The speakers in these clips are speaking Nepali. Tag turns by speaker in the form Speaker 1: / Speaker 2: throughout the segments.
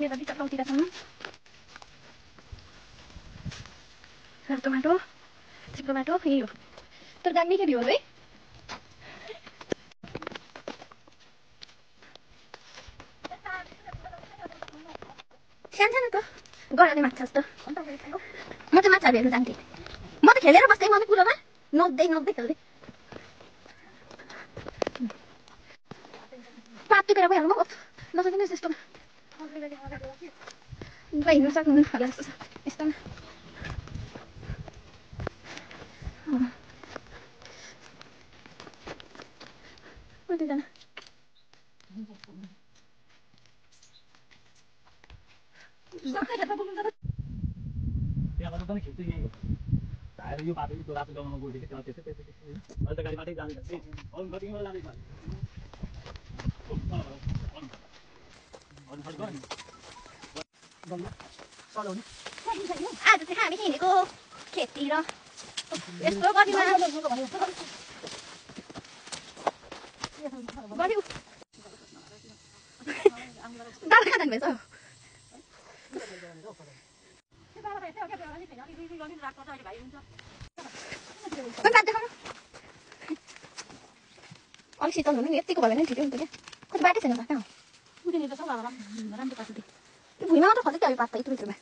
Speaker 1: हालेर भित्र लौटिरहेछौँ। टमाटो टमाटो यही हो तर दामी के भयो है। सानो त गराउने माछा जस्तो। म चाहिँ माछाहरू हेर्नु जान्थेँ। म त खेलेर बस्थेँ मम्मी कुलोमा नौक्दै खेल्दै। पात टिपेर गइहाल्नु म नसकिनुहोस् यस्तोमा हिँड्नु सक्नुहुन्न होला जस्तो छ यस्तोमा। कतिजना
Speaker 2: यो बाटो त्यो रातो गाउँमा गएको थियो त्यहाँ त्यस्तै अहिले त गाडी बाटै जाँदैछ अरू कतिमा जाँदैछ
Speaker 1: आज चाहिँ हामी हिँडेको खेततिर यस्तो गतिमा गऱ्यो दादा कहाँ जानुभएछ अलिक शीतल हुनु नि यतिको भयो भने ठिकै हुन्छ क्या कति बाटै छैन त कहाँ भुइँमा मात्र खोज्यो क्या यो पात यत्रोमा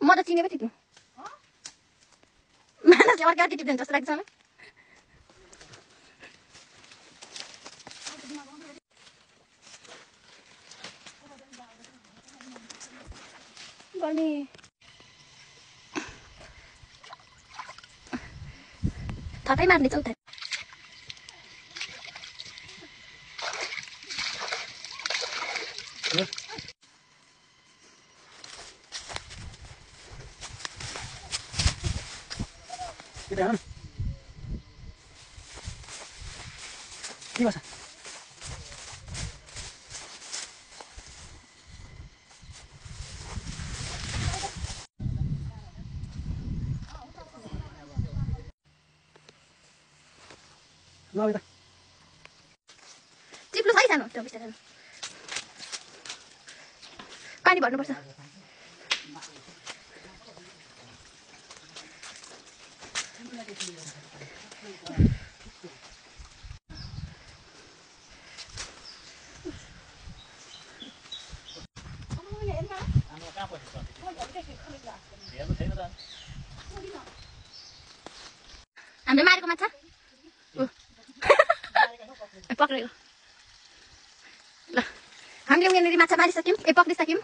Speaker 1: म त चिने पो टिप्नु मानसले अर्कै टिप्दैन जस्तो लाग्छ मलाई गर्ने थटै मार्ने चौथा
Speaker 2: के भन्छ
Speaker 1: चिप्लो छ है सानो त्यो बिस्तारै पानी भर्नुपर्छ हामीले मारेको माछा पक्रेको ल हामीले उनीहरू माछा मारिसक्यौँ पक्रिसक्यौँ